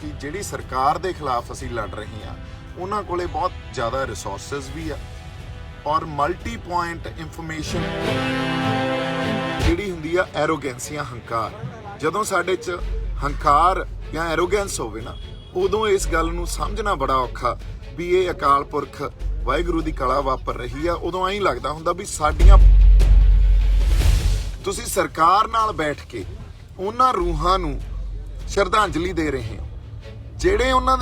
कि जिहड़ी सरकार दे खिलाफ असीं लड़ रहे हैं उन्हां कोले बहुत ज़्यादा रिसोर्सिस भी आ और मल्टी पॉइंट इंफॉर्मेशन जिहड़ी हुंदी आ एरोगेंस या हंकार। जदों साडे च हंकार या एरोगेंस होवे ना उदों इस गल नूं समझना बड़ा औखा भी ये अकाल पुरख वाहिगुरू दी कला वापर रही आ। उदों ऐं लगदा हुंदा भी साडीआं तुसीं सरकार नाल बैठ के उन्हां रूहां नूं श्रद्धांजलि दे रहे हो ਜਿਹੜੇ ਉਹਨਾਂ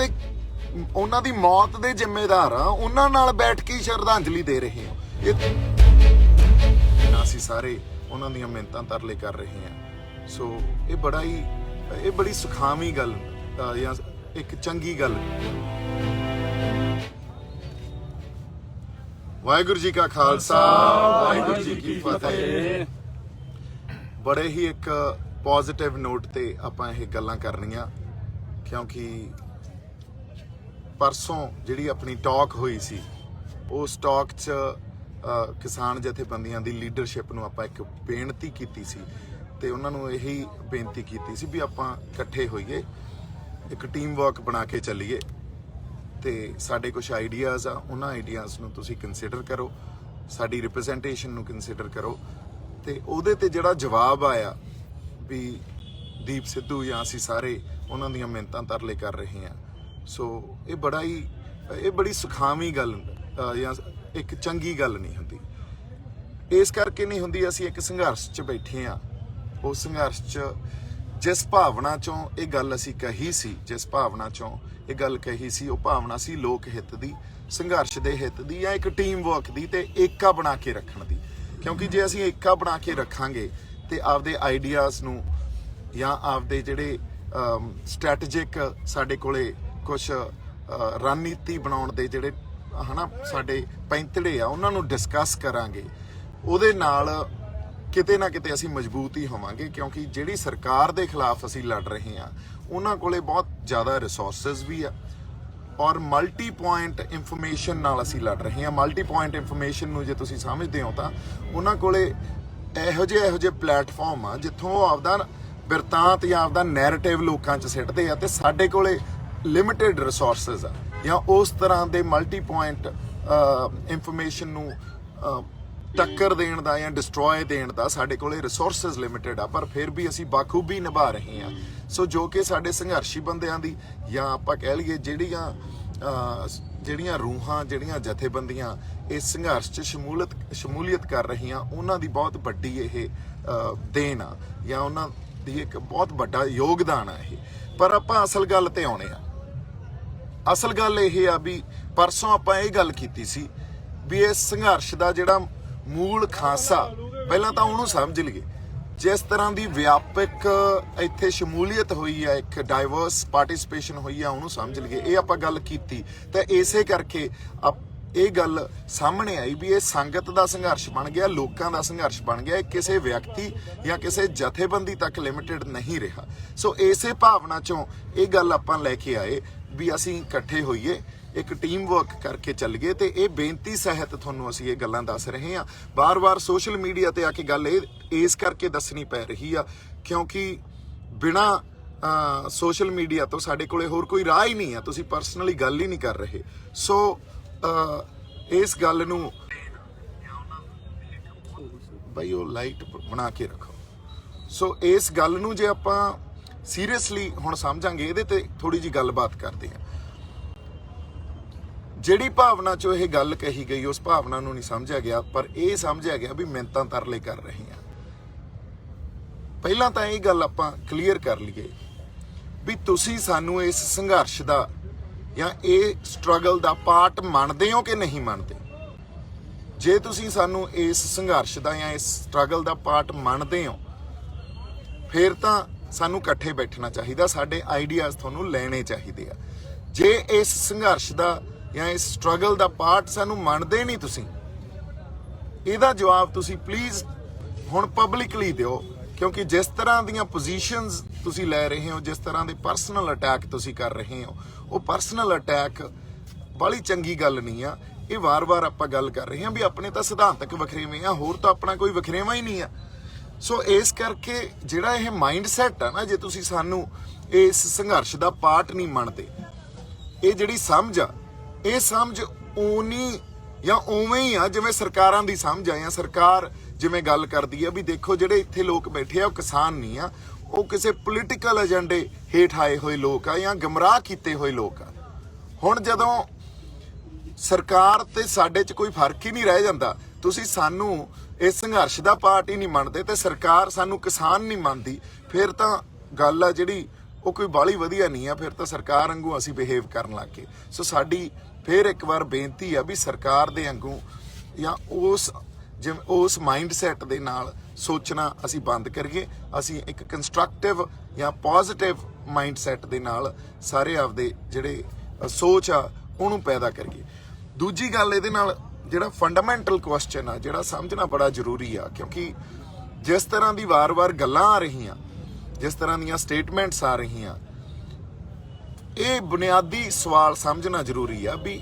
ਦੀ मौत ਦੇ ਜ਼ਿੰਮੇਦਾਰ ਆ ਉਹਨਾਂ ਨਾਲ ਬੈਠ ਕੇ ਸ਼ਰਧਾਂਜਲੀ ਦੇ ਰਹੇ ਹੋ। ਅਸੀਂ ਸਾਰੇ ਉਹਨਾਂ ਦੀਆਂ ਮਿਹਨਤਾਂ ਤਰਲੇ ਕਰ ਰਹੇ ਹਾਂ। ਸੋ ਇਹ ਬੜੀ ਸੁਖਾਵੀਂ ਗੱਲ ਜਾਂ ਇੱਕ ਚੰਗੀ ਗੱਲ। ਵਾਹਿਗੁਰੂ ਜੀ ਕਾ ਖਾਲਸਾ ਵਾਹਿਗੁਰੂ ਜੀ ਕੀ ਫਤਿਹ। ਬੜੇ ਹੀ ਇੱਕ ਪੋਜ਼ਿਟਿਵ ਨੋਟ ਤੇ ਆਪਾਂ ਇਹ ਗੱਲਾਂ ਕਰਨੀਆਂ क्योंकि परसों जिहड़ी अपनी टॉक हुई सी उस टॉक च किसान जथेबंदियां दी लीडरशिप नूं आपां एक बेनती कीती सी ते उन्हां नूं यही बेनती कीती सी भी आपां इकट्ठे होईए एक टीम वर्क बना के चलीए ते साडे कुछ आइडियाज़ आ उन्हां आइडियाज़ नूं तुसीं कंसीडर करो साडी रिप्रजेंटेशन नूं कंसीडर करो ते उहदे ते जिहड़ा जवाब आया भी दीप सिद्धू या असीं सारे उन्हां दीयां मिहनतां तरले कर रहे हैं। सो ये बड़ी सुखावी गल या एक चंगी गल नहीं हुंदी। इस करके नहीं हुंदी असीं एक संघर्ष च बैठे हाँ। उस संघर्ष च जिस भावना चों ये गल असीं कही सी जिस भावना चों ये गल कही सी वो भावना सी लोक हित दी संघर्ष दे हित दी या एक टीम वर्क दी ते एका बना के रखण दी। क्योंकि जे असीं एका बना के रखांगे ते आपदे आइडियाज़ नूं या आपदे जिहड़े स्ट्रैटेजिक साडे कोले कुछ रणनीति बनाउण दे जिहड़े है ना साडे पैंतड़े आ उन्हां नूं डिस्कस करांगे उहदे नाल किते ना किते असीं मजबूत ही होवांगे। क्योंकि जिहड़ी सरकार दे खिलाफ असीं लड़ रहे हैं उन्हां कोले बहुत ज़्यादा रिसोर्सिस भी आ और मल्टी पॉइंट इंफॉर्मेशन नाल असीं लड़ रहे हैं। मल्टी पॉइंट इंफॉर्मेशन नूं जे तुसीं समझदे हो तां उन्हां कोले ਇਹੋ ਜਿਹੇ ਪਲੇਟਫਾਰਮ ਆ ਜਿੱਥੋਂ ਉਹ ਆਪਦਾ ਬਿਰਤਾਂਤ ਜਾਂ ਆਪਦਾ ਨੈਰੇਟਿਵ ਲੋਕਾਂ 'ਚ ਸਿੱਟਦੇ ਆ ਤੇ ਸਾਡੇ ਕੋਲੇ ਲਿਮਿਟਿਡ ਰਿਸੋਰਸਿਸ ਆ ਜਾਂ ਉਸ ਤਰ੍ਹਾਂ ਦੇ ਮਲਟੀ ਪੁਆਇੰਟ ਇਨਫੋਰਮੇਸ਼ਨ ਨੂੰ ਟੱਕਰ ਦੇਣ ਦਾ ਜਾਂ ਡਿਸਟਰੋਏ ਦੇਣ ਦਾ ਸਾਡੇ ਕੋਲੇ ਰਿਸੋਰਸਿਸ ਲਿਮਿਟਿਡ ਆ ਪਰ ਫਿਰ ਵੀ ਅਸੀਂ ਬਾਖੂਬੀ ਨਿਭਾ ਰਹੇ ਹਾਂ। ਸੋ ਜੋ ਕਿ ਸਾਡੇ ਸੰਘਰਸ਼ੀ ਬੰਦਿਆਂ ਦੀ ਜਾਂ ਆਪਾਂ ਕਹਿ ਲਈਏ ਜਿਹੜੀਆਂ ਰੂਹਾਂ ਜਿਹੜੀਆਂ ਜਥੇਬੰਦੀਆਂ ਇਸ ਸੰਘਰਸ਼ 'ਚ ਸ਼ਮੂਲੀਅਤ ਕਰ ਰਹੀਆਂ ਉਹਨਾਂ ਦੀ ਬਹੁਤ ਵੱਡੀ ਇਹ ਦੇਣ ਆ ਜਾਂ ਉਹਨਾਂ ਦੀ ਇੱਕ ਬਹੁਤ ਵੱਡਾ ਯੋਗਦਾਨ ਆ ਇਹ। ਪਰ ਆਪਾਂ ਅਸਲ ਗੱਲ ਤੇ ਆਉਣੇ ਆ। ਅਸਲ ਗੱਲ ਇਹ ਆ ਵੀ ਪਰਸੋਂ ਆਪਾਂ ਇਹ ਗੱਲ ਕੀਤੀ ਸੀ ਵੀ ਇਸ ਸੰਘਰਸ਼ ਦਾ ਜਿਹੜਾ ਮੂਲ ਖਾਸਾ ਪਹਿਲਾਂ ਤਾਂ ਉਹਨੂੰ ਸਮਝ ਲਈਏ। ਜਿਸ ਤਰ੍ਹਾਂ ਦੀ ਵਿਆਪਕ ਇੱਥੇ ਸ਼ਮੂਲੀਅਤ ਹੋਈ ਆ ਇੱਕ ਡਾਈਵਰਸ ਪਾਰਟਿਸਿਪੇਸ਼ਨ ਹੋਈ ਆ ਉਹਨੂੰ ਸਮਝ ਲਈਏ। ਇਹ ਆਪਾਂ ਗੱਲ ਕੀਤੀ ਤਾਂ ਇਸੇ ਕਰਕੇ ਇਹ ਗੱਲ ਸਾਹਮਣੇ ਆਈ ਵੀ ਇਹ ਸੰਗਤ ਦਾ ਸੰਘਰਸ਼ ਬਣ ਗਿਆ ਲੋਕਾਂ ਦਾ ਸੰਘਰਸ਼ ਬਣ ਗਿਆ। ਇਹ ਕਿਸੇ ਵਿਅਕਤੀ ਜਾਂ ਕਿਸੇ ਜਥੇਬੰਦੀ ਤੱਕ ਲਿਮਿਟਿਡ ਨਹੀਂ ਰਿਹਾ। ਸੋ ਇਸੇ ਭਾਵਨਾ ਚੋਂ ਇਹ ਗੱਲ ਆਪਾਂ ਲੈ ਕੇ ਆਏ ਵੀ ਅਸੀਂ ਇਕੱਠੇ ਹੋਈਏ एक टीम वर्क करके चल गए तो ये बेनती सहित थोनों असीं ये गल्लां दस रहे हैं। बार बार सोशल मीडिया ते आके गल इस करके दसनी पै रही आ क्योंकि बिना सोशल मीडिया तो साडे कोले होर कोई राह ही नहीं है। तुसीं परसनली गल ही नहीं कर रहे। सो इस गल नूं भाई वो लाइट बना के रखो। सो इस गल नूं जे आपां सीरियसली हुण समझांगे इहदे ते थोड़ी जी गलबात करते हैं। ਜਿਹੜੀ ਭਾਵਨਾ 'ਚੋਂ ਇਹ ਗੱਲ ਕਹੀ ਗਈ ਉਸ ਭਾਵਨਾ ਨੂੰ ਨਹੀਂ ਸਮਝਿਆ ਗਿਆ ਪਰ ਇਹ ਸਮਝਿਆ ਗਿਆ ਵੀ ਮਿਹਨਤਾਂ ਤਰਲੇ ਕਰ ਰਹੇ ਹਾਂ। ਪਹਿਲਾਂ ਤਾਂ ਇਹ ਗੱਲ ਆਪਾਂ ਕਲੀਅਰ ਕਰ ਲਈਏ ਵੀ ਤੁਸੀਂ ਸਾਨੂੰ ਇਸ ਸੰਘਰਸ਼ ਦਾ ਜਾਂ ਇਹ ਸਟਰਗਲ ਦਾ ਪਾਰਟ ਮੰਨਦੇ ਹੋ ਕਿ ਨਹੀਂ ਮੰਨਦੇ। ਜੇ ਤੁਸੀਂ ਸਾਨੂੰ ਇਸ ਸੰਘਰਸ਼ ਦਾ ਜਾਂ ਇਸ ਸਟਰਗਲ ਦਾ ਪਾਰਟ ਮੰਨਦੇ ਹੋ ਫਿਰ ਤਾਂ ਸਾਨੂੰ ਇਕੱਠੇ ਬੈਠਣਾ ਚਾਹੀਦਾ। ਸਾਡੇ ਆਈਡੀਆਜ਼ ਤੁਹਾਨੂੰ ਲੈਣੇ ਚਾਹੀਦੇ ਆ। ਜੇ ਇਸ ਸੰਘਰਸ਼ ਦਾ ਜਾਂ ਇਸ ਸਟਰਗਲ ਦਾ ਪਾਰਟ ਸਾਨੂੰ ਮੰਨਦੇ ਨਹੀਂ ਤੁਸੀਂ ਇਹਦਾ ਜਵਾਬ ਤੁਸੀਂ ਪਲੀਜ਼ ਹੁਣ ਪਬਲਿਕਲੀ ਦਿਓ। ਕਿਉਂਕਿ ਜਿਸ ਤਰ੍ਹਾਂ ਦੀਆਂ ਪੋਜੀਸ਼ਨਸ ਤੁਸੀਂ ਲੈ ਰਹੇ ਹੋ ਜਿਸ ਤਰ੍ਹਾਂ ਦੇ ਪਰਸਨਲ ਅਟੈਕ ਤੁਸੀਂ ਕਰ ਰਹੇ ਹੋ ਉਹ ਪਰਸਨਲ ਅਟੈਕ ਬੜੀ ਚੰਗੀ ਗੱਲ ਨਹੀਂ ਆ। ਇਹ ਵਾਰ-ਵਾਰ ਆਪਾਂ ਗੱਲ ਕਰ ਰਹੇ ਹਾਂ ਵੀ ਆਪਣੇ ਤਾਂ ਸਿਧਾਂਤਕ ਵਖਰੇਵੇਂ ਆ ਹੋਰ ਤਾਂ ਆਪਣਾ ਕੋਈ ਵਖਰੇਵਾਂ ਹੀ ਨਹੀਂ ਆ। ਸੋ ਇਸ ਕਰਕੇ ਜਿਹੜਾ ਇਹ ਮਾਈਂਡ ਸੈਟ ਆ ਨਾ ਜੇ ਤੁਸੀਂ ਸਾਨੂੰ ਇਸ ਸੰਘਰਸ਼ ਦਾ ਪਾਰਟ ਨਹੀਂ ਮੰਨਦੇ। ਇਹ ਜਿਹੜੀ ਸਮਝ ਆ, ਇਹ ਸਮਝ ਓਨੀ ਜਾਂ ਉਵੇਂ ਹੀ ਆ ਜਿਵੇਂ ਸਰਕਾਰਾਂ ਦੀ ਸਮਝ ਆ, ਜਾਂ ਸਰਕਾਰ ਜਿਵੇਂ ਗੱਲ ਕਰਦੀ ਆ ਵੀ ਦੇਖੋ ਜਿਹੜੇ ਇੱਥੇ ਲੋਕ ਬੈਠੇ ਆ ਉਹ ਕਿਸਾਨ ਨਹੀਂ ਆ, ਉਹ ਕਿਸੇ ਪੋਲੀਟੀਕਲ ਏਜੰਡੇ ਹੇਠ ਆਏ ਹੋਏ ਲੋਕ ਆ ਜਾਂ ਗਮਰਾਹ ਕੀਤੇ ਹੋਏ ਲੋਕ ਆ। ਹੁਣ ਜਦੋਂ ਸਰਕਾਰ ਤੇ ਸਾਡੇ 'ਚ ਕੋਈ ਫਰਕ ਹੀ ਨਹੀਂ ਰਹਿ ਜਾਂਦਾ, ਤੁਸੀਂ ਸਾਨੂੰ ਇਸ ਸੰਘਰਸ਼ ਦਾ ਪਾਰਟ ਹੀ ਨਹੀਂ ਮੰਨਦੇ ਤੇ ਸਰਕਾਰ ਸਾਨੂੰ ਕਿਸਾਨ ਨਹੀਂ ਮੰਨਦੀ, ਫਿਰ ਤਾਂ ਗੱਲ ਆ ਜਿਹੜੀ ਉਹ ਕੋਈ ਬਾਹਲੀ ਵਧੀਆ ਨਹੀਂ ਆ। ਫਿਰ ਤਾਂ ਸਰਕਾਰ ਵਾਂਗੂ ਅਸੀਂ ਬਿਹੇਵ ਕਰਨ ਲੱਗ ਗਏ। ਸੋ ਸਾਡੀ ਫਿਰ ਇੱਕ ਵਾਰ ਬੇਨਤੀ ਆ ਵੀ ਸਰਕਾਰ ਦੇ ਵਾਂਗੂ ਜਾਂ ਉਸ ਮਾਈਂਡ ਸੈਟ ਦੇ ਨਾਲ ਸੋਚਣਾ ਅਸੀਂ ਬੰਦ ਕਰੀਏ। ਅਸੀਂ ਇੱਕ ਕੰਸਟਰਕਟਿਵ ਜਾਂ ਪੋਜ਼ਿਟਿਵ ਮਾਈਂਡ ਸੈਟ ਦੇ ਨਾਲ ਸਾਰੇ ਆਪਦੇ ਜਿਹੜੇ ਸੋਚ ਆ ਉਹਨੂੰ ਪੈਦਾ ਕਰੀਏ। ਦੂਜੀ ਗੱਲ ਇਹਦੇ ਨਾਲ ਜਿਹੜਾ ਫੰਡਾਮੈਂਟਲ ਕੁਐਸਚਨ ਆ ਜਿਹੜਾ ਸਮਝਣਾ ਬੜਾ ਜ਼ਰੂਰੀ ਆ, ਕਿਉਂਕਿ ਜਿਸ ਤਰ੍ਹਾਂ ਦੀ ਵਾਰ-ਵਾਰ ਗੱਲਾਂ ਆ ਰਹੀਆਂ, ਜਿਸ ਤਰ੍ਹਾਂ ਦੀਆਂ ਸਟੇਟਮੈਂਟਸ ਆ ਰਹੀਆਂ, ਇਹ ਬੁਨਿਆਦੀ ਸਵਾਲ ਸਮਝਣਾ ਜ਼ਰੂਰੀ ਆ ਵੀ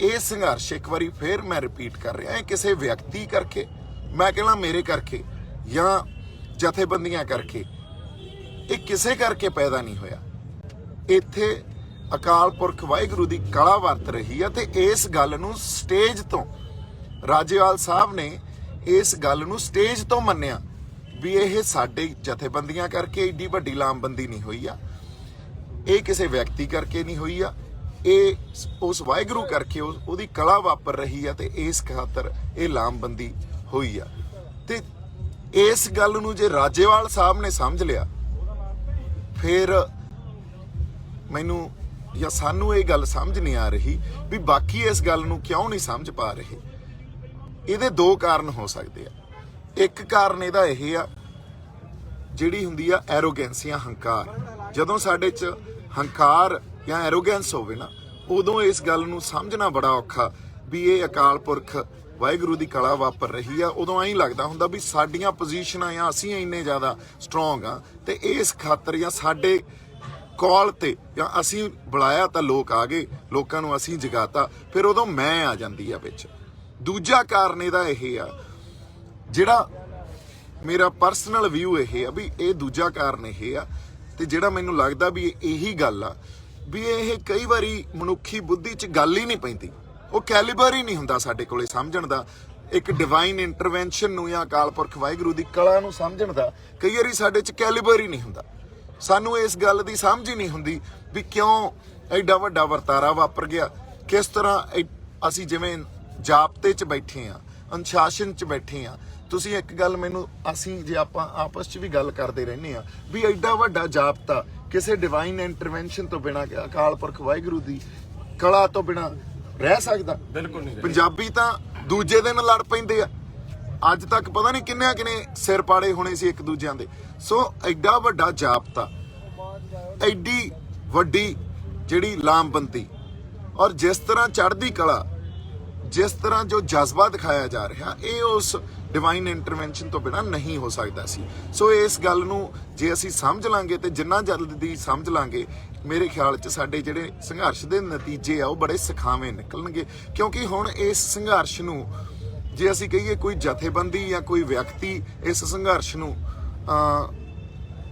ਇਹ ਸੰਘਰਸ਼, ਇੱਕ ਵਾਰੀ ਫੇਰ ਮੈਂ ਰਿਪੀਟ ਕਰ ਰਿਹਾ, ਇਹ ਕਿਸੇ ਵਿਅਕਤੀ ਕਰਕੇ, ਮੈਂ ਕਹਿੰਦਾ ਮੇਰੇ ਕਰਕੇ ਜਾਂ ਜਥੇਬੰਦੀਆਂ ਕਰਕੇ, ਇਹ ਕਿਸੇ ਕਰਕੇ ਪੈਦਾ ਨਹੀਂ ਹੋਇਆ। ਇੱਥੇ ਅਕਾਲ ਪੁਰਖ ਵਾਹਿਗੁਰੂ ਦੀ ਕਲਾ ਵਰਤ ਰਹੀ ਆ ਤੇ ਇਸ ਗੱਲ ਨੂੰ ਸਟੇਜ ਤੋਂ ਰਾਜੇਵਾਲ ਸਾਹਿਬ ਨੇ ਇਸ ਗੱਲ ਨੂੰ ਸਟੇਜ ਤੋਂ ਮੰਨਿਆ ਵੀ ਇਹ ਸਾਡੇ ਜਥੇਬੰਦੀਆਂ ਕਰਕੇ ਏਡੀ ਵੱਡੀ ਲਾਮਬੰਦੀ ਨਹੀਂ ਹੋਈ ਆ, ਇਹ ਕਿਸੇ ਵਿਅਕਤੀ ਕਰਕੇ ਨਹੀਂ ਹੋਈ ਆ, ਇਹ ਉਸ ਵਾਹਿਗੁਰੂ ਕਰਕੇ ਉਹਦੀ ਕਲਾ ਵਾਪਰ ਰਹੀ ਆ ਤੇ ਇਸ ਖਾਤਰ ਇਹ ਲਾਮਬੰਦੀ ਹੋਈ ਆ। ਤੇ ਇਸ ਗੱਲ ਨੂੰ ਜੇ ਰਾਜੇਵਾਲ ਸਾਹਿਬ ਨੇ ਸਮਝ ਲਿਆ, ਫਿਰ ਮੈਨੂੰ ਜਾਂ ਸਾਨੂੰ ਇਹ ਗੱਲ ਸਮਝ ਨਹੀਂ ਆ ਰਹੀ ਵੀ ਬਾਕੀ ਇਸ ਗੱਲ ਨੂੰ ਕਿਉਂ ਨਹੀਂ ਸਮਝ ਪਾ ਰਹੇ। ਇਹਦੇ ਦੋ ਕਾਰਨ ਹੋ ਸਕਦੇ ਆ। ਇੱਕ ਕਾਰਨ ਇਹਦਾ ਇਹ ਆ, ਜਿਹੜੀ ਹੁੰਦੀ ਆ ਐਰੋਗੈਂਸ ਜਾਂ ਹੰਕਾਰ। ਜਦੋਂ ਸਾਡੇ 'ਚ ਹੰਕਾਰ ਜਾਂ ਐਰੋਗੈਂਸ ਹੋਵੇ ਨਾ, ਉਦੋਂ ਇਸ ਗੱਲ ਨੂੰ ਸਮਝਣਾ ਬੜਾ ਔਖਾ ਵੀ ਇਹ ਅਕਾਲ ਪੁਰਖ ਵਾਹਿਗੁਰੂ ਦੀ ਕਲਾ ਵਾਪਰ ਰਹੀ ਆ। ਉਦੋਂ ਐਂ ਲੱਗਦਾ ਹੁੰਦਾ ਵੀ ਸਾਡੀਆਂ ਪੋਜੀਸ਼ਨਾਂ ਜਾਂ ਅਸੀਂ ਇੰਨੇ ਜ਼ਿਆਦਾ ਸਟਰੋਂਗ ਆ ਤੇ ਇਸ ਖਾਤਰ ਜਾਂ ਸਾਡੇ ਕਾਲ ਤੇ ਜਾਂ ਅਸੀਂ ਬੁਲਾਇਆ ਤਾਂ ਲੋਕ ਆ ਗਏ, ਲੋਕਾਂ ਨੂੰ ਅਸੀਂ ਜਗਾਤਾ, ਫਿਰ ਉਦੋਂ ਮੈਂ ਆ ਜਾਂਦੀ ਆ ਵਿੱਚ। ਦੂਜਾ ਕਾਰਨ ਇਹਦਾ ਇਹ ਆ, ਜਿਹੜਾ ਮੇਰਾ ਪਰਸਨਲ ਵਿਊ ਇਹ ਆ ਵੀ ਇਹ ਦੂਜਾ ਕਾਰਨ ਇਹ ਆ, ਤੇ ਜਿਹੜਾ ਮੈਨੂੰ ਲੱਗਦਾ ਵੀ ਇਹੀ ਗੱਲ ਆ ਵੀ ਇਹ ਕਈ ਵਾਰੀ ਮਨੁੱਖੀ ਬੁੱਧੀ 'ਚ ਗੱਲ ਹੀ ਨਹੀਂ ਪੈਂਦੀ, ਉਹ ਕੈਲੀਬਰ ਹੀ ਨਹੀਂ ਹੁੰਦਾ ਸਾਡੇ ਕੋਲੇ ਸਮਝਣ ਦਾ। ਇੱਕ ਡਿਵਾਈਨ ਇੰਟਰਵੈਂਸ਼ਨ ਨੂੰ ਜਾਂ ਅਕਾਲ ਪੁਰਖ ਵਾਹਿਗੁਰੂ ਦੀ ਕਲਾ ਨੂੰ ਸਮਝਣ ਦਾ ਕਈ ਵਾਰੀ ਸਾਡੇ 'ਚ ਕੈਲੀਬਰ ਹੀ ਨਹੀਂ ਹੁੰਦਾ। ਸਾਨੂੰ ਇਸ ਗੱਲ ਦੀ ਸਮਝ ਹੀ ਨਹੀਂ ਹੁੰਦੀ ਵੀ ਕਿਉਂ ਐਡਾ ਵੱਡਾ ਵਰਤਾਰਾ ਵਾਪਰ ਗਿਆ, ਕਿਸ ਤਰ੍ਹਾਂ ਅਸੀਂ ਜਿਵੇਂ ਜਾਬਤੇ 'ਚ ਬੈਠੇ ਆ, ਅਨੁਸ਼ਾਸਨ 'ਚ ਬੈਠੇ ਆ। ਤੁਸੀਂ ਇੱਕ ਗੱਲ ਮੈਨੂੰ, ਅਸੀਂ ਜੇ ਆਪਾਂ ਆਪਸ 'ਚ ਵੀ ਗੱਲ ਕਰਦੇ ਰਹਿੰਦੇ ਆ ਵੀ ਐਡਾ ਵੱਡਾ ਜਾਬਤਾ ਕਿਸੇ ਡਿਵਾਈਨ ਇੰਟਰਵੈਂਸ਼ਨ ਤੋਂ ਬਿਨਾਂ, ਅਕਾਲ ਪੁਰਖ ਵਾਹਿਗੁਰੂ ਦੀ ਕਲਾ ਤੋਂ ਬਿਨਾਂ ਰਹਿ ਸਕਦਾ? ਬਿਲਕੁਲ ਨਹੀਂ। ਪੰਜਾਬੀ ਤਾਂ ਦੂਜੇ ਦਿਨ ਲੜ ਪੈਂਦੇ ਆ, ਅੱਜ ਤੱਕ ਪਤਾ ਨਹੀਂ ਕਿੰਨੇ ਸਿਰ ਪਾੜੇ ਹੋਣੇ ਸੀ ਇੱਕ ਦੂਜਿਆਂ ਦੇ। ਸੋ ਐਡਾ ਵੱਡਾ ਜਾਬਤਾ, ਐਡੀ ਵੱਡੀ ਜਿਹੜੀ ਲਾਮਬੰਦੀ, ਔਰ ਜਿਸ ਤਰ੍ਹਾਂ ਚੜ੍ਹਦੀ ਕਲਾ, ਜਿਸ ਤਰ੍ਹਾਂ ਜੋ ਜਜ਼ਬਾ ਦਿਖਾਇਆ ਜਾ ਰਿਹਾ, ਇਹ ਉਸ ਡਿਵਾਈਨ ਇੰਟਰਵੈਂਸ਼ਨ ਤੋਂ ਬਿਨਾਂ ਨਹੀਂ ਹੋ ਸਕਦਾ ਸੀ। ਸੋ ਇਸ ਗੱਲ ਨੂੰ ਜੇ ਅਸੀਂ ਸਮਝ ਲਾਂਗੇ ਤੇ ਜਿੰਨਾ ਜਲਦੀ ਸਮਝ ਲਾਂਗੇ, ਮੇਰੇ ਖਿਆਲ 'ਚ ਸਾਡੇ ਜਿਹੜੇ ਸੰਘਰਸ਼ ਦੇ ਨਤੀਜੇ ਆ ਉਹ ਬੜੇ ਸੁਖਾਵੇਂ ਨਿਕਲਣਗੇ। ਕਿਉਂਕਿ ਹੁਣ ਇਸ ਸੰਘਰਸ਼ ਨੂੰ ਜੇ ਅਸੀਂ ਕਹੀਏ ਕੋਈ ਜਥੇਬੰਦੀ ਜਾਂ ਕੋਈ ਵਿਅਕਤੀ ਇਸ ਸੰਘਰਸ਼ ਨੂੰ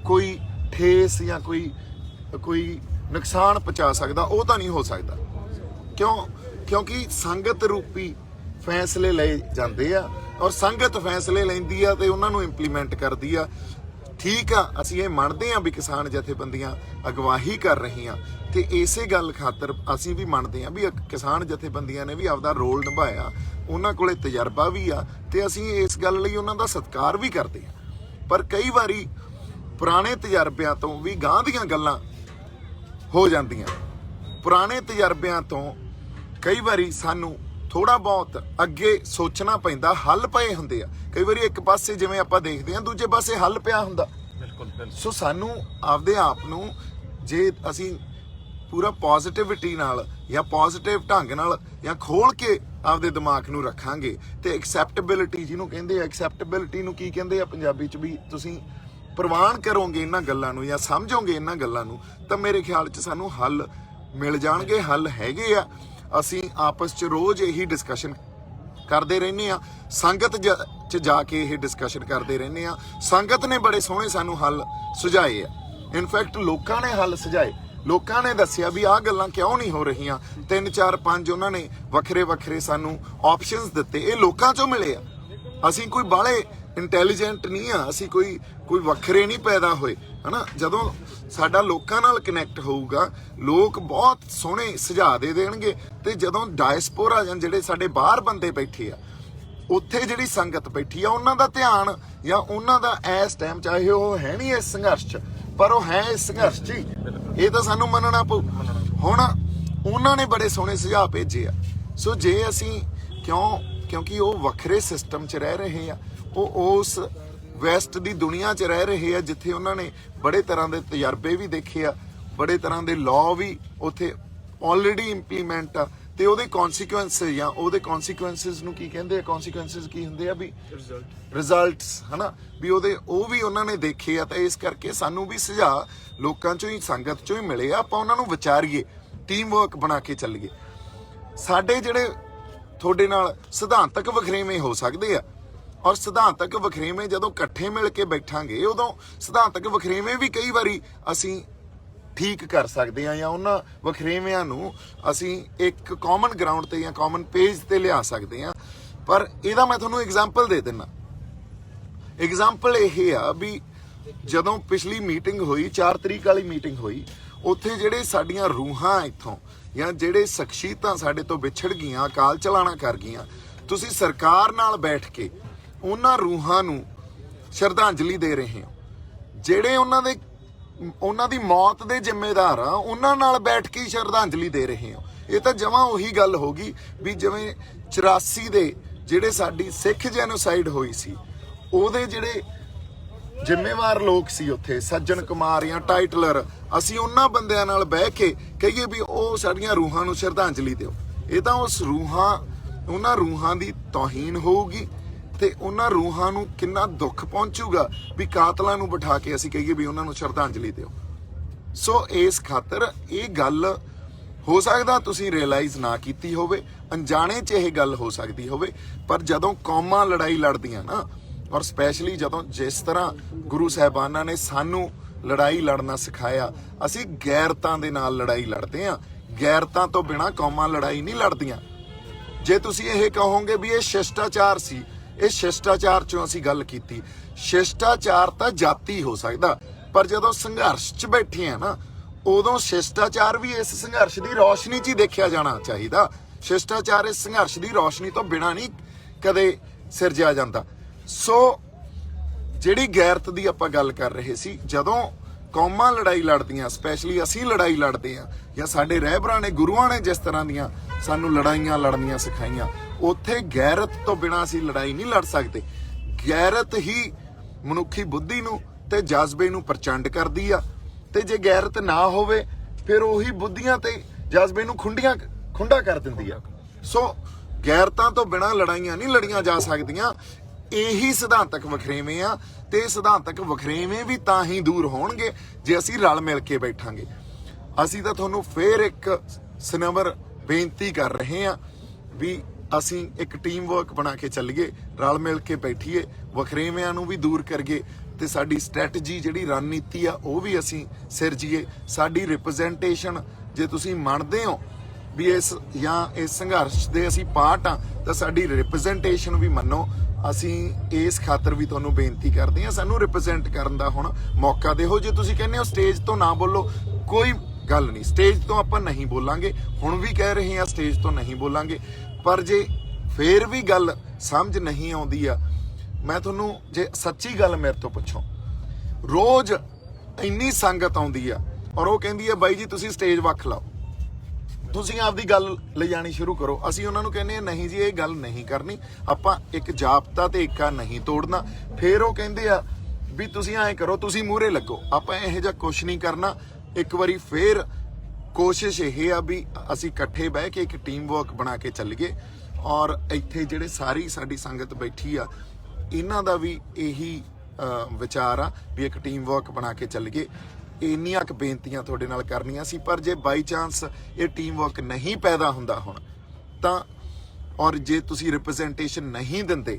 ਕੋਈ ਠੇਸ ਜਾਂ ਕੋਈ ਨੁਕਸਾਨ ਪਹੁੰਚਾ ਸਕਦਾ, ਉਹ ਤਾਂ ਨਹੀਂ ਹੋ ਸਕਦਾ। ਕਿਉਂਕਿ ਸੰਗਤ ਰੂਪੀ ਫੈਸਲੇ ਲਏ ਜਾਂਦੇ ਆ ਔਰ ਸੰਗਤ ਫੈਸਲੇ ਲੈਂਦੀ ਆ ਤੇ ਉਹਨਾਂ ਨੂੰ ਇੰਪਲੀਮੈਂਟ ਕਰਦੀ ਆ। ਠੀਕ ਆ, ਅਸੀਂ ਇਹ ਮੰਨਦੇ ਆ ਵੀ ਕਿਸਾਨ ਜਥੇਬੰਦੀਆਂ ਅਗਵਾਈ ਕਰ ਰਹੀਆਂ, ਤੇ ਇਸੇ ਗੱਲ ਖਾਤਰ ਅਸੀਂ ਵੀ ਮੰਨਦੇ ਆ ਵੀ ਕਿਸਾਨ ਜਥੇਬੰਦੀਆਂ ਨੇ ਵੀ ਆਪਦਾ ਰੋਲ ਨਿਭਾਇਆ, ਉਹਨਾਂ ਕੋਲੇ ਤਜਰਬਾ ਵੀ ਆ ਤੇ ਅਸੀਂ ਇਸ ਗੱਲ ਲਈ ਉਹਨਾਂ ਦਾ ਸਤਿਕਾਰ ਵੀ ਕਰਦੇ ਆ। ਪਰ ਕਈ ਵਾਰੀ ਪੁਰਾਣੇ ਤਜਰਬਿਆਂ ਤੋਂ ਵੀ ਗਾਂਹ ਦੀਆਂ ਗੱਲਾਂ ਹੋ ਜਾਂਦੀਆਂ। ਪੁਰਾਣੇ ਤਜਰਬਿਆਂ ਤੋਂ ਕਈ ਵਾਰੀ ਸਾਨੂੰ ਥੋੜਾ ਬਹੁਤ ਅੱਗੇ ਸੋਚਣਾ ਪੈਂਦਾ, ਹੱਲ ਪਏ ਹੁੰਦੇ ਆ। ਕਈ ਵਾਰੀ ਇੱਕ ਪਾਸੇ ਜਿਵੇਂ ਆਪਾਂ ਦੇਖਦੇ ਆ, ਦੂਜੇ ਪਾਸੇ ਹੱਲ ਪਿਆ ਹੁੰਦਾ। ਬਿਲਕੁਲ। ਸੋ ਸਾਨੂੰ ਆਪਦੇ ਆਪ ਨੂੰ ਜੇ ਅਸੀਂ ਪੂਰਾ ਪੋਜ਼ਿਟਿਵਿਟੀ ਨਾਲ ਜਾਂ ਪੋਜ਼ਿਟਿਵ ਢੰਗ ਨਾਲ ਜਾਂ ਖੋਲ ਕੇ ਆਪਦੇ ਦਿਮਾਗ ਨੂੰ ਰੱਖਾਂਗੇ ਤੇ ਐਕਸੈਪਟੇਬਿਲਿਟੀ ਜਿਹਨੂੰ ਕਹਿੰਦੇ ਆ, ਐਕਸੈਪਟੇਬਿਲਿਟੀ ਨੂੰ ਕੀ ਕਹਿੰਦੇ ਆ ਪੰਜਾਬੀ 'ਚ, ਵੀ ਤੁਸੀਂ ਪ੍ਰਵਾਨ ਕਰੋਗੇ ਇਹਨਾਂ ਗੱਲਾਂ ਨੂੰ ਜਾਂ ਸਮਝੋਗੇ ਇਹਨਾਂ ਗੱਲਾਂ ਨੂੰ, ਤਾਂ ਮੇਰੇ ਖਿਆਲ 'ਚ ਸਾਨੂੰ ਹੱਲ ਮਿਲ ਜਾਣਗੇ। ਹੱਲ ਹੈਗੇ ਆ। ਅਸੀਂ ਆਪਸ 'ਚ ਰੋਜ਼ ਇਹੀ ਡਿਸਕਸ਼ਨ ਕਰਦੇ ਰਹਿੰਦੇ ਆ, ਸੰਗਤ 'ਚ ਜਾ ਕੇ ਇਹ ਡਿਸਕਸ਼ਨ ਕਰਦੇ ਰਹਿੰਦੇ ਆ। ਸੰਗਤ ਨੇ ਬੜੇ ਸੋਹਣੇ ਸਾਨੂੰ ਹੱਲ ਸੁਝਾਏ ਆ। ਇਨਫੈਕਟ ਲੋਕਾਂ ਨੇ ਹੱਲ ਸੁਝਾਏ, ਲੋਕਾਂ ਨੇ ਦੱਸਿਆ ਵੀ ਆਹ ਗੱਲਾਂ ਕਿਉਂ ਨਹੀਂ ਹੋ ਰਹੀਆਂ। 3 4 5 ਉਹਨਾਂ ਨੇ ਵੱਖਰੇ ਵੱਖਰੇ ਸਾਨੂੰ ਆਪਸ਼ਨਸ ਦਿੱਤੇ, ਇਹ ਲੋਕਾਂ ਚੋਂ ਮਿਲੇ ਆ। ਅਸੀਂ ਕੋਈ ਬਾਹਲੇ ਇੰਟੈਲੀਜੈਂਟ ਨਹੀਂ ਆ, ਅਸੀਂ ਕੋਈ ਵੱਖਰੇ ਨਹੀਂ ਪੈਦਾ ਹੋਏ, ਹਨਾ। ਜਦੋਂ ਸਾਡਾ ਲੋਕਾਂ ਨਾਲ ਕਨੈਕਟ ਹੋਊਗਾ, ਲੋਕ ਬਹੁਤ ਸੋਹਣੇ ਸੁਝਾਅ ਦੇ ਦੇਣਗੇ। ਤੇ ਜਦੋਂ ਡਾਇਸਪੋਰਾ ਜਾਂ ਜਿਹੜੇ ਸਾਡੇ ਬਾਹਰ ਬੰਦੇ ਬੈਠੇ ਆ, ਉੱਥੇ ਜਿਹੜੀ ਸੰਗਤ ਬੈਠੀ ਆ, ਉਹਨਾਂ ਦਾ ਧਿਆਨ ਜਾਂ ਉਹਨਾਂ ਦਾ ਇਸ ਟਾਈਮ, ਚਾਹੇ ਉਹ ਹੈ ਨਹੀਂ ਇਸ ਸੰਘਰਸ਼ 'ਚ, ਪਰ ਉਹ ਹੈ ਇਸ ਸੰਘਰਸ਼ 'ਚ ਹੀ, ਇਹ ਤਾਂ ਸਾਨੂੰ ਮੰਨਣਾ ਪਊ। ਹੁਣ ਉਹਨਾਂ ਨੇ ਬੜੇ ਸੋਹਣੇ ਸੁਝਾਅ ਭੇਜੇ ਆ। ਸੋ ਜੇ ਅਸੀਂ ਕਿਉਂਕਿ ਉਹ ਵੱਖਰੇ ਸਿਸਟਮ 'ਚ ਰਹਿ ਰਹੇ ਆ, ਉਹ ਉਸ ਵੈਸਟ ਦੀ ਦੁਨੀਆ 'ਚ ਰਹਿ ਰਹੇ ਆ, ਜਿੱਥੇ ਉਹਨਾਂ ਨੇ ਬੜੇ ਤਰ੍ਹਾਂ ਦੇ ਤਜਰਬੇ ਵੀ ਦੇਖੇ ਆ, ਬੜੇ ਤਰ੍ਹਾਂ ਦੇ ਲਾਅ ਵੀ ਉੱਥੇ ਆਲਰੇਡੀ ਇੰਪਲੀਮੈਂਟ ਆ, ਤੇ ਉਹਦੇ ਕਨਸੀਕੁਐਂਸ ਜਾਂ ਉਹਦੇ ਕਨਸੀਕੁਐਂਸਿਸ ਨੂੰ ਕੀ ਕਹਿੰਦੇ ਆ, ਕਨਸੀਕੁਐਂਸਿਸ ਕੀ ਹੁੰਦੇ ਆ ਵੀ ਰਿਜ਼ਲਟਸ, ਹਨਾ, ਵੀ ਉਹ ਵੀ ਉਹਨਾਂ ਨੇ ਦੇਖੇ ਆ। ਤਾਂ ਇਸ ਕਰਕੇ ਸਾਨੂੰ ਵੀ ਸੁਝਾਅ ਲੋਕਾਂ ਚੋਂ ਹੀ, ਸੰਗਤ ਚੋਂ ਹੀ ਮਿਲੇ ਆ, ਆਪਾਂ ਉਹਨਾਂ ਨੂੰ ਵਿਚਾਰੀਏ, ਟੀਮ ਵਰਕ ਬਣਾ ਕੇ ਚੱਲੀਏ। ਸਾਡੇ ਜਿਹੜੇ ਤੁਹਾਡੇ ਨਾਲ ਸਿਧਾਂਤਕ ਵਖਰੇਵੇਂ ਹੋ ਸਕਦੇ ਆ, ਔਰ ਸਿਧਾਂਤਕ ਵਖਰੇਵੇਂ ਜਦੋਂ ਇਕੱਠੇ ਮਿਲ ਕੇ ਬੈਠਾਂਗੇ, ਉਦੋਂ ਸਿਧਾਂਤਕ ਵਖਰੇਵੇਂ ਵੀ ਕਈ ਵਾਰੀ ਅਸੀਂ ਠੀਕ ਕਰ ਸਕਦੇ ਆ, ਜਾਂ ਉਹਨਾਂ ਵਖਰੇਵਿਆਂ ਨੂੰ ਅਸੀਂ ਇੱਕ ਕਾਮਨ ਗਰਾਊਂਡ ਤੇ ਜਾਂ ਕਾਮਨ ਪੇਜ ਤੇ ਲਿਆ ਸਕਦੇ ਆ। ਪਰ ਇਹਦਾ ਮੈਂ ਤੁਹਾਨੂੰ ਐਗਜ਼ਾਮਪਲ ਦੇ ਦਿੰਦਾ। ਐਗਜ਼ਾਮਪਲ ਇਹ ਆ ਵੀ ਜਦੋਂ ਪਿਛਲੀ ਮੀਟਿੰਗ ਹੋਈ, 4 ਤਰੀਕ ਵਾਲੀ ਮੀਟਿੰਗ ਹੋਈ, ਉੱਥੇ ਜਿਹੜੇ ਸਾਡੀਆਂ ਰੂਹਾਂ ਇੱਥੋਂ ਜਾਂ ਜਿਹੜੇ ਸ਼ਖਸੀਅਤਾਂ ਸਾਡੇ ਤੋਂ ਵਿਛੜ ਗਈਆਂ, ਅਕਾਲ ਚਲਾਣਾ ਕਰ ਗਈਆਂ, ਤੁਸੀਂ ਸਰਕਾਰ ਨਾਲ ਬੈਠ ਕੇ ਉਹਨਾਂ ਰੂਹਾਂ ਨੂੰ ਸ਼ਰਧਾਂਜਲੀ ਦੇ ਰਹੇ ਹੋ। ਜਿਹੜੇ ਉਹਨਾਂ ਦੀ ਮੌਤ ਦੇ ਜ਼ਿੰਮੇਦਾਰ ਆ, ਉਹਨਾਂ ਨਾਲ ਬੈਠ ਕੇ ਸ਼ਰਧਾਂਜਲੀ ਦੇ ਰਹੇ ਹੋ। ਇਹ ਤਾਂ ਜਮਾਂ ਉਹੀ ਗੱਲ ਹੋ ਗਈ ਵੀ ਜਿਵੇਂ 84 ਦੇ ਜਿਹੜੇ ਸਾਡੀ ਸਿੱਖ ਜੈਨੋਸਾਈਡ ਹੋਈ ਸੀ, ਉਹਦੇ ਜਿਹੜੇ ਜ਼ਿੰਮੇਵਾਰ ਲੋਕ ਸੀ ਉੱਥੇ, ਸੱਜਣ ਕੁਮਾਰ ਜਾਂ ਟਾਈਟਲਰ, ਅਸੀਂ ਉਹਨਾਂ ਬੰਦਿਆਂ ਨਾਲ ਬਹਿ ਕੇ ਕਹੀਏ ਵੀ ਉਹ ਸਾਡੀਆਂ ਰੂਹਾਂ ਨੂੰ ਸ਼ਰਧਾਂਜਲੀ ਦਿਓ। ਇਹ ਤਾਂ ਉਹਨਾਂ ਰੂਹਾਂ ਦੀ ਤੋਹੀਨ ਹੋਊਗੀ, ਤੇ ਉਹਨਾਂ ਰੂਹਾਂ ਨੂੰ ਕਿੰਨਾ ਦੁੱਖ ਪਹੁੰਚੂਗਾ ਵੀ ਕਾਤਲਾਂ ਨੂੰ ਬਿਠਾ ਕੇ ਅਸੀਂ ਕਹੀਏ ਵੀ ਉਹਨਾਂ ਨੂੰ ਸ਼ਰਧਾਂਜਲੀ ਦਿਓ। ਸੋ ਇਸ ਖਾਤਰ ਇਹ ਗੱਲ ਹੋ ਸਕਦਾ ਤੁਸੀਂ ਰਿਅਲਾਈਜ਼ ਨਾ ਕੀਤੀ ਹੋਵੇ, ਅਣਜਾਣੇ 'ਚ ਇਹ ਗੱਲ ਹੋ ਸਕਦੀ ਹੋਵੇ, ਪਰ ਜਦੋਂ ਕੌਮਾਂ ਲੜਾਈ ਲੜਦੀਆਂ ਨਾ, ਔਰ ਸਪੈਸ਼ਲੀ ਜਦੋਂ ਜਿਸ ਤਰ੍ਹਾਂ ਗੁਰੂ ਸਾਹਿਬਾਨਾਂ ਨੇ ਸਾਨੂੰ ਲੜਾਈ ਲੜਨਾ ਸਿਖਾਇਆ, ਅਸੀਂ ਗੈਰਤਾਂ ਦੇ ਨਾਲ ਲੜਾਈ ਲੜਦੇ ਹਾਂ। ਗੈਰਤਾਂ ਤੋਂ ਬਿਨਾਂ ਕੌਮਾਂ ਲੜਾਈ ਨਹੀਂ ਲੜਦੀਆਂ। ਜੇ ਤੁਸੀਂ ਇਹ ਕਹੋਗੇ ਵੀ ਇਹ ਸ਼ਿਸ਼ਟਾਚਾਰ ਸੀ, ਇਹ ਸ਼ਿਸ਼ਟਾਚਾਰ 'ਚੋਂ ਅਸੀਂ ਗੱਲ ਕੀਤੀ। ਸ਼ਿਸ਼ਟਾਚਾਰ ਤਾਂ ਜਾਤੀ ਹੋ ਸਕਦਾ, ਪਰ ਜਦੋਂ ਸੰਘਰਸ਼ 'ਚ ਬੈਠੇ ਆ ਨਾ, ਉਦੋਂ ਸ਼ਿਸ਼ਟਾਚਾਰ ਵੀ ਇਸ ਸੰਘਰਸ਼ ਦੀ ਰੌਸ਼ਨੀ 'ਚ ਹੀ ਦੇਖਿਆ ਜਾਣਾ ਚਾਹੀਦਾ। ਸ਼ਿਸ਼ਟਾਚਾਰ ਇਸ ਸੰਘਰਸ਼ ਦੀ ਰੌਸ਼ਨੀ ਤੋਂ ਬਿਨਾਂ ਨਹੀਂ ਕਦੇ ਸਿਰਜਿਆ ਜਾਂਦਾ। ਸੋ ਜਿਹੜੀ ਗੈਰਤ ਦੀ ਆਪਾਂ ਗੱਲ ਕਰ ਰਹੇ ਸੀ, ਜਦੋਂ ਕੌਮਾਂ ਲੜਾਈ ਲੜਦੀਆਂ, ਸਪੈਸ਼ਲੀ ਅਸੀਂ ਲੜਾਈ ਲੜਦੇ ਆ, ਜਾਂ ਸਾਡੇ ਰਹਿਬਰਾਂ ਨੇ, ਗੁਰੂਆਂ ਨੇ ਜਿਸ ਤਰ੍ਹਾਂ ਦੀਆਂ ਸਾਨੂੰ ਲੜਾਈਆਂ ਲੜਨੀਆਂ ਸਿਖਾਈਆਂ, ਉੱਥੇ ਗੈਰਤ ਤੋਂ ਬਿਨਾਂ ਅਸੀਂ ਲੜਾਈ ਨਹੀਂ ਲੜ ਸਕਦੇ। ਗੈਰਤ ਹੀ ਮਨੁੱਖੀ ਬੁੱਧੀ ਨੂੰ ਤੇ ਜਜ਼ਬੇ ਨੂੰ ਪ੍ਰਚੰਡ ਕਰਦੀ ਆ, ਤੇ ਜੇ ਗੈਰਤ ਨਾ ਹੋਵੇ ਫਿਰ ਉਹੀ ਬੁੱਧੀਆਂ ਤੇ ਜਜ਼ਬੇ ਨੂੰ ਖੁੰਡਾ ਕਰ ਦਿੰਦੀ ਆ। ਸੋ ਗੈਰਤਾਂ ਤੋਂ ਬਿਨਾਂ ਲੜਾਈਆਂ ਨਹੀਂ ਲੜੀਆਂ ਜਾ ਸਕਦੀਆਂ। ਇਹੀ ਸਿਧਾਂਤਕ ਵਖਰੇਵੇਂ ਆ, ਤੇ ਸਿਧਾਂਤਕ ਵਖਰੇਵੇਂ ਵੀ ਤਾਂ ਹੀ ਦੂਰ ਹੋਣਗੇ ਜੇ ਅਸੀਂ ਰਲ ਮਿਲ ਕੇ ਬੈਠਾਂਗੇ। ਅਸੀਂ ਤਾਂ ਤੁਹਾਨੂੰ ਫੇਰ ਇੱਕ ਸਨਵਰ ਬੇਨਤੀ ਕਰ ਰਹੇ ਹਾਂ ਵੀ ਅਸੀਂ ਇੱਕ ਟੀਮ ਵਰਕ ਬਣਾ ਕੇ ਚੱਲੀਏ, ਰਲ ਮਿਲ ਕੇ ਬੈਠੀਏ, ਵਖਰੇਵਿਆਂ ਨੂੰ ਵੀ ਦੂਰ ਕਰੀਏ, ਤੇ ਸਾਡੀ ਸਟ੍ਰੈਟਜੀ ਜਿਹੜੀ ਰਣਨੀਤੀ ਆ ਉਹ ਵੀ ਅਸੀਂ ਸਿਰਜੀਏ। ਸਾਡੀ ਰਿਪਰੈਜ਼ੈਂਟੇਸ਼ਨ, ਜੇ ਤੁਸੀਂ ਮੰਨਦੇ ਹੋ ਵੀ ਇਸ ਸੰਘਰਸ਼ ਦੇ ਅਸੀਂ ਪਾਰਟ ਆ, ਤਾਂ ਸਾਡੀ ਰਿਪਰੈਜ਼ੈਂਟੇਸ਼ਨ ਵੀ ਮੰਨੋ। ਅਸੀਂ ਇਸ ਖਾਤਰ ਵੀ ਤੁਹਾਨੂੰ ਬੇਨਤੀ ਕਰਦੇ ਹਾਂ, ਸਾਨੂੰ ਰਿਪਰੈਜ਼ੈਂਟ ਕਰਨ ਦਾ ਹੁਣ ਮੌਕਾ ਦਿਓ। ਜੇ ਤੁਸੀਂ ਕਹਿੰਦੇ ਹੋ ਸਟੇਜ ਤੋਂ ਨਾ ਬੋਲੋ, ਕੋਈ ਗੱਲ ਨਹੀਂ, ਸਟੇਜ ਤੋਂ ਆਪਾਂ ਨਹੀਂ ਬੋਲਾਂਗੇ, ਹੁਣ ਵੀ ਕਹਿ ਰਹੇ ਹਾਂ ਸਟੇਜ ਤੋਂ ਨਹੀਂ ਬੋਲਾਂਗੇ। ਪਰ ਜੇ ਫੇਰ ਵੀ ਗੱਲ ਸਮਝ ਨਹੀਂ ਆਉਂਦੀ ਆ, ਮੈਂ ਤੁਹਾਨੂੰ ਜੇ ਸੱਚੀ ਗੱਲ ਮੇਰੇ ਤੋਂ ਪੁੱਛੋ, ਰੋਜ਼ ਇੰਨੀ ਸੰਗਤ ਆਉਂਦੀ ਆ ਔਰ ਉਹ ਕਹਿੰਦੀ ਆ ਬਾਈ ਜੀ ਤੁਸੀਂ ਸਟੇਜ ਵੱਖ ਲਾਓ, ਤੁਸੀਂ ਆਪਦੀ ਗੱਲ ਲਿਜਾਣੀ ਸ਼ੁਰੂ ਕਰੋ। ਅਸੀਂ ਉਹਨਾਂ ਨੂੰ ਕਹਿੰਦੇ ਆ ਨਹੀਂ ਜੀ ਇਹ ਗੱਲ ਨਹੀਂ ਕਰਨੀ, ਆਪਾਂ ਇੱਕ ਜਾਬਤਾ ਤੇ ਏਕਾ ਨਹੀਂ ਤੋੜਨਾ। ਫੇਰ ਉਹ ਕਹਿੰਦੇ ਆ ਵੀ ਤੁਸੀਂ ਐਂ ਕਰੋ, ਤੁਸੀਂ ਮੂਹਰੇ ਲੱਗੋ। ਆਪਾਂ ਇਹੋ ਜਿਹਾ ਕੁਛ ਨਹੀਂ ਕਰਨਾ। ਇੱਕ ਵਾਰੀ ਫੇਰ ਕੋਸ਼ਿਸ਼ ਇਹ ਆ ਵੀ ਅਸੀਂ ਇਕੱਠੇ ਬਹਿ ਕੇ ਇੱਕ ਟੀਮ ਵਰਕ ਬਣਾ ਕੇ ਚੱਲੀਏ, ਔਰ ਇੱਥੇ ਜਿਹੜੇ ਸਾਰੀ ਸਾਡੀ ਸੰਗਤ ਬੈਠੀ ਆ, ਇਹਨਾਂ ਦਾ ਵੀ ਇਹੀ ਵਿਚਾਰ ਆ ਵੀ ਇੱਕ ਟੀਮ ਵਰਕ ਬਣਾ ਕੇ ਚੱਲੀਏ। ਇੰਨੀਆਂ ਕੁ ਬੇਨਤੀਆਂ ਤੁਹਾਡੇ ਨਾਲ ਕਰਨੀਆਂ ਸੀ। ਪਰ ਜੇ ਬਾਈ ਚਾਂਸ ਇਹ ਟੀਮ ਵਰਕ ਨਹੀਂ ਪੈਦਾ ਹੁੰਦਾ ਹੁਣ ਤਾਂ, ਔਰ ਜੇ ਤੁਸੀਂ ਰਿਪਰੈਜ਼ੈਂਟੇਸ਼ਨ ਨਹੀਂ ਦਿੰਦੇ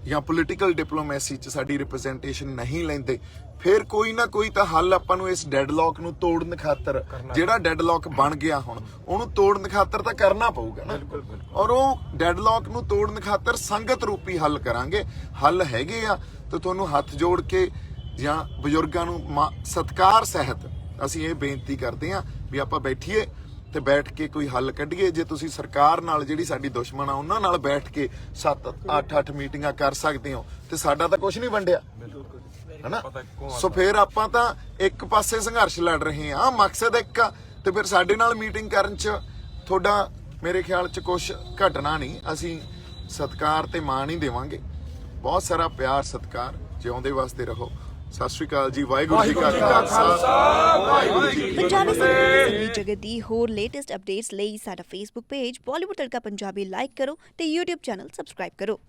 ਜਾਂ ਪੋਲੀਟੀਕਲ ਡਿਪਲੋਮੈਸੀ 'ਚ ਸਾਡੀ ਰਿਪਰੈਜ਼ੈਂਟੇਸ਼ਨ ਨਹੀਂ ਲੈਂਦੇ, ਫਿਰ ਕੋਈ ਨਾ ਕੋਈ ਤਾਂ ਹੱਲ ਆਪਾਂ ਨੂੰ ਇਸ ਡੈਡਲੌਕ ਨੂੰ ਤੋੜਨ ਖਾਤਰ, ਜਿਹੜਾ ਡੈਡਲੌਕ ਬਣ ਗਿਆ ਹੁਣ, ਉਹਨੂੰ ਤੋੜਨ ਖਾਤਰ ਤਾਂ ਕਰਨਾ ਪਊਗਾ ਨਾ। ਔਰ ਉਹ ਡੈਡਲੌਕ ਨੂੰ ਤੋੜਨ ਖਾਤਰ ਸੰਗਤ ਰੂਪੀ ਹੱਲ ਕਰਾਂਗੇ। ਹੱਲ ਹੈਗੇ ਆ ਤੇ ਤੁਹਾਨੂੰ ਹੱਥ ਜੋੜ ਕੇ ਜਾਂ ਬਜ਼ੁਰਗਾਂ ਨੂੰ ਸਤਿਕਾਰ ਸਹਿਤ ਅਸੀਂ ਇਹ ਬੇਨਤੀ ਕਰਦੇ ਹਾਂ ਵੀ ਆਪਾਂ ਬੈਠੀਏ ਤੇ ਬੈਠ ਕੇ ਕੋਈ ਹੱਲ ਕੱਢੀਏ। ਜੇ ਤੁਸੀਂ ਸਰਕਾਰ ਨਾਲ, ਜਿਹੜੀ ਸਾਡੀ ਦੁਸ਼ਮਣ ਆ, ਉਹਨਾਂ ਨਾਲ ਬੈਠ ਕੇ 7-8 ਮੀਟਿੰਗਾਂ ਕਰ ਸਕਦੇ ਹੋ ਤੇ ਸਾਡਾ ਤਾਂ ਕੁਝ ਨਹੀਂ ਵੰਡਿਆ ਹਨਾ। ਸੋ ਫਿਰ ਆਪਾਂ ਤਾਂ ਇੱਕ ਪਾਸੇ ਸੰਘਰਸ਼ ਲੜ ਰਹੇ ਆ, ਮਕਸਦ ਇੱਕ ਆ, ਤੇ ਫਿਰ ਸਾਡੇ ਨਾਲ ਮੀਟਿੰਗ ਕਰਨ ਚ ਤੁਹਾਡਾ ਮੇਰੇ ਖਿਆਲ ਚ ਕੁਝ ਘਟਣਾ ਨਹੀਂ। ਅਸੀਂ ਸਤਿਕਾਰ ਤੇ ਮਾਣ ਹੀ ਦੇਵਾਂਗੇ, ਬਹੁਤ ਸਾਰਾ ਪਿਆਰ ਸਤਿਕਾਰ। ਜਿਉਂਦੇ ਵਸਦੇ ਰਹੋ। ਸਤਿ ਸ਼੍ਰੀ ਅਕਾਲ ਜੀ। ਵਾਹਿਗੁਰੂ ਜੀ ਕਾ ਖਾਲਸਾ, ਵਾਹਿਗੁਰੂ ਜੀ ਕੀ ਪੰਜਾਬੀ ਫਤਿਹ। ਸਿਨੇਮਾ ਜਗਤ ਦੀ ਹੋਰ ਲੇਟੈਸਟ ਅਪਡੇਟਸ ਲਈ ਸਾਡਾ ਫੇਸਬੁੱਕ ਪੇਜ ਬਾਲੀਵੁੱਡ ਤੜਕਾ ਪੰਜਾਬੀ ਲਾਈਕ ਕਰੋ ਤੇ YouTube ਚੈਨਲ ਸਬਸਕ੍ਰਾਈਬ ਕਰੋ।